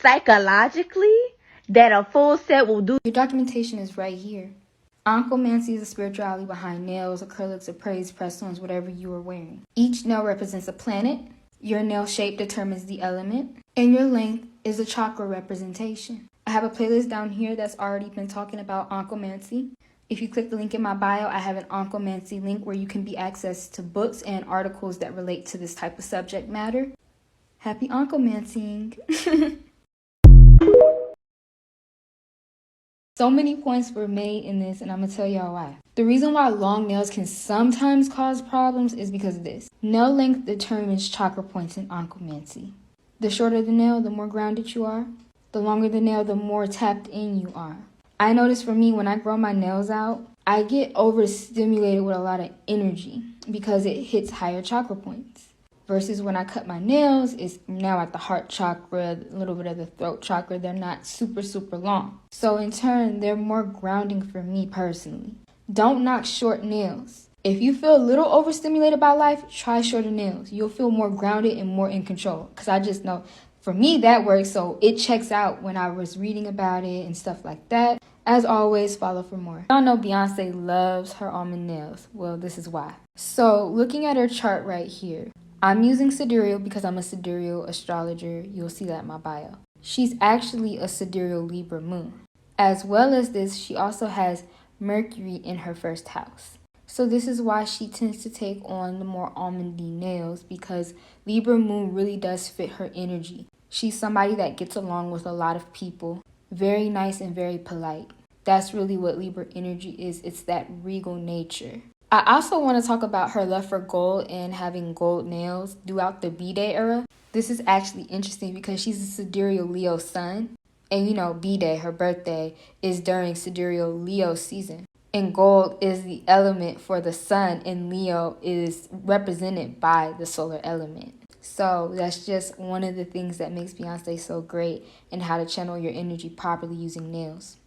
psychologically that a full set will do. Your documentation is right here. Onychomancy is the spirituality behind nails, acrylics, appraised press-ons, whatever you are wearing. Each nail represents a planet. Your nail shape determines the element. And your length is a chakra representation. I have a playlist down here that's already been talking about Onychomancy. If you click the link in my bio, I have an Onychomancy link where you can be accessed to books and articles that relate to this type of subject matter. Happy Onychomancying! So many points were made in this, and I'm gonna tell y'all why. The reason why long nails can sometimes cause problems is because of this. Nail length determines chakra points in Onychomancy. The shorter the nail, the more grounded you are. The longer the nail, the more tapped in you are. I notice for me, when I grow my nails out, I get overstimulated with a lot of energy because it hits higher chakra points. Versus when I cut my nails, it's now at the heart chakra, a little bit of the throat chakra. They're not super long. So in turn, they're more grounding for me personally. Don't knock short nails. If you feel a little overstimulated by life, try shorter nails. You'll feel more grounded and more in control. Because I just know, for me, that works. So it checks out when I was reading about it and stuff like that. As always, follow for more. Y'all know Beyoncé loves her almond nails. Well, this is why. So looking at her chart right here, I'm using sidereal because I'm a sidereal astrologer. You'll see that in my bio. She's actually a sidereal Libra moon. As well as this, she also has Mercury in her first house. So this is why she tends to take on the more almondy nails, because Libra moon really does fit her energy. She's somebody that gets along with a lot of people. Very nice and very polite. That's really what Libra energy is. It's that regal nature. I also want to talk about her love for gold and having gold nails throughout the B-Day era. This is actually interesting because she's a sidereal Leo sun. And you know, B-Day, her birthday, is during sidereal Leo season. And gold is the element for the sun, and Leo is represented by the solar element. So that's just one of the things that makes Beyoncé so great, and how to channel your energy properly using nails.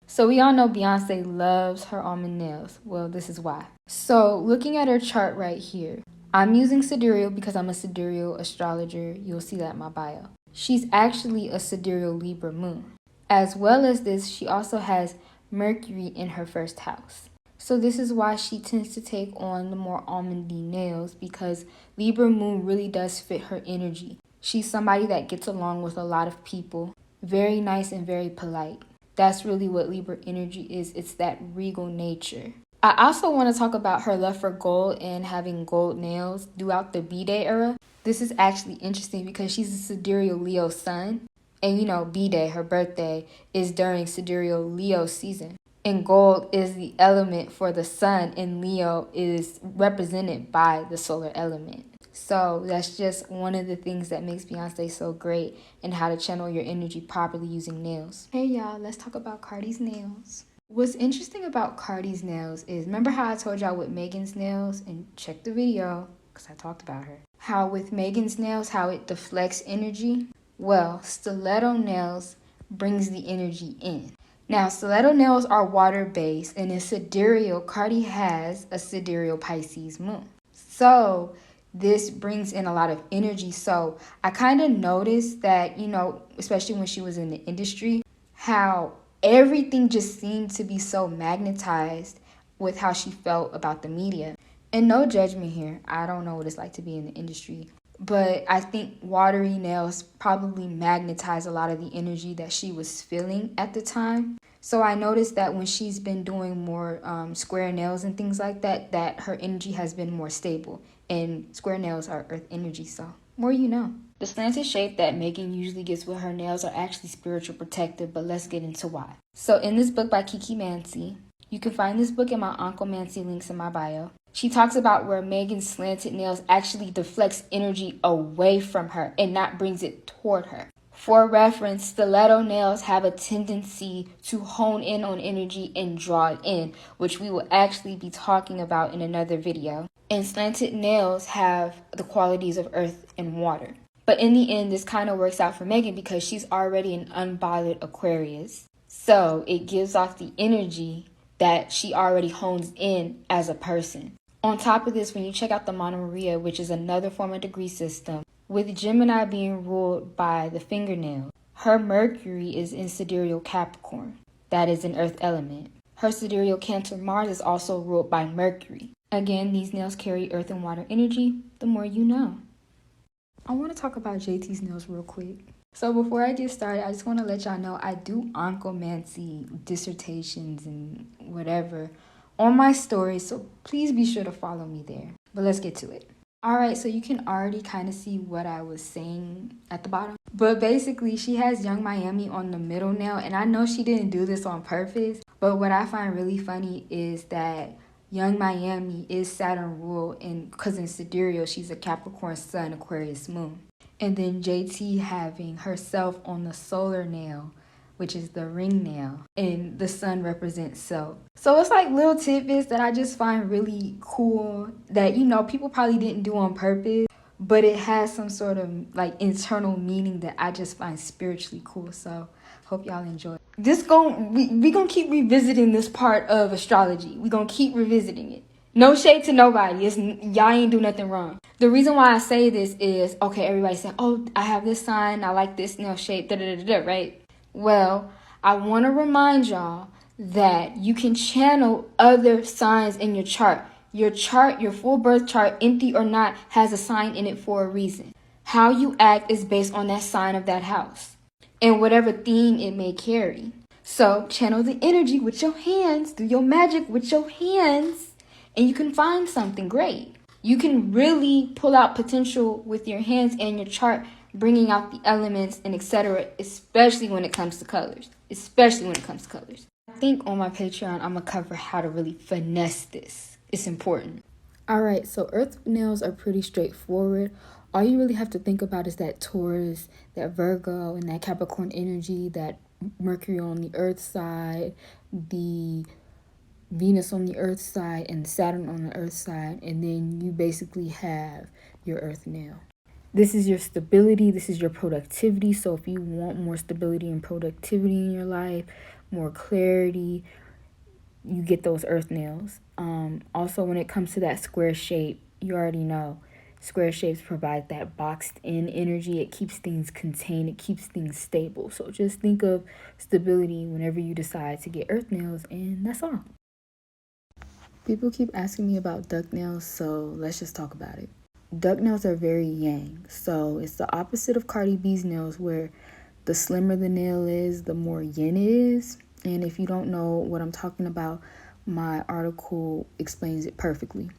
So we all know Beyoncé loves her almond nails. Well, this is why. So looking at her chart right here, I'm using sidereal because I'm a sidereal astrologer. You'll see that in my bio. She's actually a sidereal Libra moon. As well as this, she also has Mercury in her first house. So this is why she tends to take on the more almondy nails, because Libra moon really does fit her energy. She's somebody that gets along with a lot of people. Very nice and very polite. That's really what Libra energy is. It's that regal nature. I also want to talk about her love for gold and having gold nails throughout the B-Day era. This is actually interesting because she's a sidereal Leo sun. And you know, B-Day, her birthday, is during sidereal Leo season. And gold is the element for the sun, and Leo is represented by the solar element. So that's just one of the things that makes Beyoncé so great, and how to channel your energy properly using nails. Hey y'all, let's talk about Cardi's nails. What's interesting about Cardi's nails is, remember how I told y'all with Megan's nails, and check the video because I talked about her. How with Megan's nails, how it deflects energy? Well, stiletto nails brings the energy in. Now, stiletto nails are water-based, and in sidereal, Cardi has a sidereal Pisces moon. So this brings in a lot of energy. So I kind of noticed that, you know, especially when she was in the industry, how everything just seemed to be so magnetized with how she felt about the media. And no judgment here. I don't know what it's like to be in the industry. But I think watery nails probably magnetize a lot of the energy that she was feeling at the time. So I noticed that when she's been doing more square nails and things like that, that her energy has been more stable. And square nails are earth energy, so more you know. The slanted shape that Megan usually gets with her nails are actually spiritual protective, but let's get into why. So in this book by Onychomancy, you can find this book in my Onychomancy links in my bio. She talks about where Megan's slanted nails actually deflects energy away from her and not brings it toward her. For reference, stiletto nails have a tendency to hone in on energy and draw it in, which we will actually be talking about in another video. And slanted nails have the qualities of earth and water. But in the end, this kind of works out for Megan because she's already an unbothered Aquarius. So it gives off the energy that she already hones in as a person. On top of this, when you check out the Monomaria, which is another form of degree system, with Gemini being ruled by the fingernail, Her Mercury is in sidereal Capricorn. That is an earth element. Her sidereal Cancer Mars is also ruled by Mercury. Again, these nails carry earth and water energy. The more you know. I want to talk about JT's nails real quick. So before I get started, I just want to let y'all know I do Onychomancy dissertations and whatever on my story, so please be sure to follow me there. But let's get to it. Alright, so you can already kind of see what I was saying at the bottom. But basically, she has Young Miami on the middle nail, and I know she didn't do this on purpose, but what I find really funny is that Young Miami is Saturn ruled, and because in sidereal, she's a Capricorn Sun, Aquarius Moon. And then JT having herself on the solar nail, which is the ring nail, and the sun represents self. So it's like little tidbits that I just find really cool that, you know, people probably didn't do on purpose, but it has some sort of like internal meaning that I just find spiritually cool. So hope y'all enjoy. We gonna keep revisiting this part of astrology. We gonna keep revisiting it. No shade to nobody. Y'all ain't do nothing wrong. The reason why I say this is, okay, everybody's saying, oh, I have this sign, I like this nail shape, right? Well, I want to remind y'all that you can channel other signs in your chart. Your chart, your full birth chart, empty or not, has a sign in it for a reason. How you act is based on that sign of that house and whatever theme it may carry. So channel the energy with your hands, do your magic with your hands, and you can find something great. You can really pull out potential with your hands and your chart, bringing out the elements and etc., especially when it comes to colors. I think on my Patreon, I'm going to cover how to really finesse this. It's important. Alright, so earth nails are pretty straightforward. All you really have to think about is that Taurus, that Virgo, and that Capricorn energy, that Mercury on the earth side, the Venus on the earth side, and Saturn on the earth side, and then you basically have your earth nail. This is your stability, this is your productivity. So if you want more stability and productivity in your life, more clarity, you get those earth nails. Also, when it comes to that square shape, you already know square shapes provide that boxed in energy. It keeps things contained, it keeps things stable. So just think of stability whenever you decide to get earth nails, and that's all. People keep asking me about duck nails, so let's just talk about it. Duck nails are very yang, so it's the opposite of Cardi B's nails, where the slimmer the nail is, the more yin it is. And if you don't know what I'm talking about, my article explains it perfectly.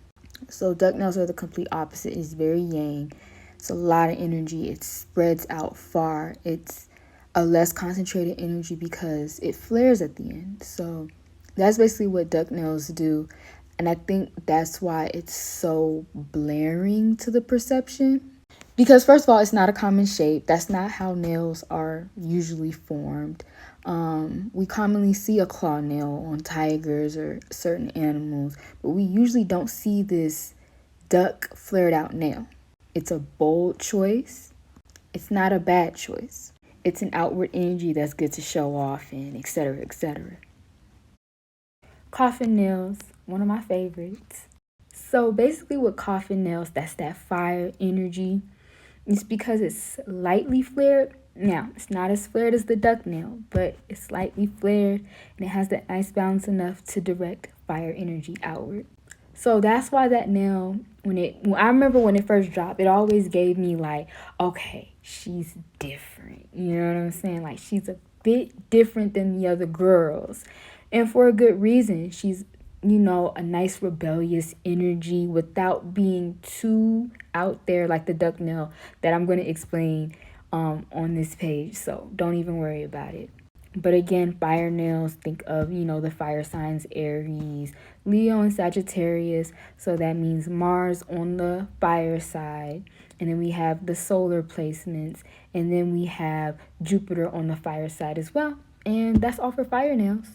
So duck nails are the complete opposite. It's very yang. It's a lot of energy. It spreads out far. It's a less concentrated energy because it flares at the end. So that's basically what duck nails do. And I think that's why it's so blaring to the perception. Because first of all, it's not a common shape. That's not how nails are usually formed. We commonly see a claw nail on tigers or certain animals, but we usually don't see this duck flared out nail. It's a bold choice. It's not a bad choice. It's an outward energy that's good to show off and etc., etc. Coffin nails, one of my favorites. So basically with coffin nails, that's that fire energy. It's because it's lightly flared. Now, it's not as flared as the duck nail, but it's slightly flared and it has that nice balance enough to direct fire energy outward. So that's why that nail, I remember when it first dropped, it always gave me like, okay, she's different. You know what I'm saying? Like, she's a bit different than the other girls. And for a good reason. She's, you know, a nice rebellious energy without being too out there like the duck nail that I'm going to explain on this page. So don't even worry about it. But again, fire nails, think of, you know, the fire signs, Aries, Leo, and Sagittarius. So that means Mars on the fire side. And then we have the solar placements. And then we have Jupiter on the fire side as well. And that's all for fire nails.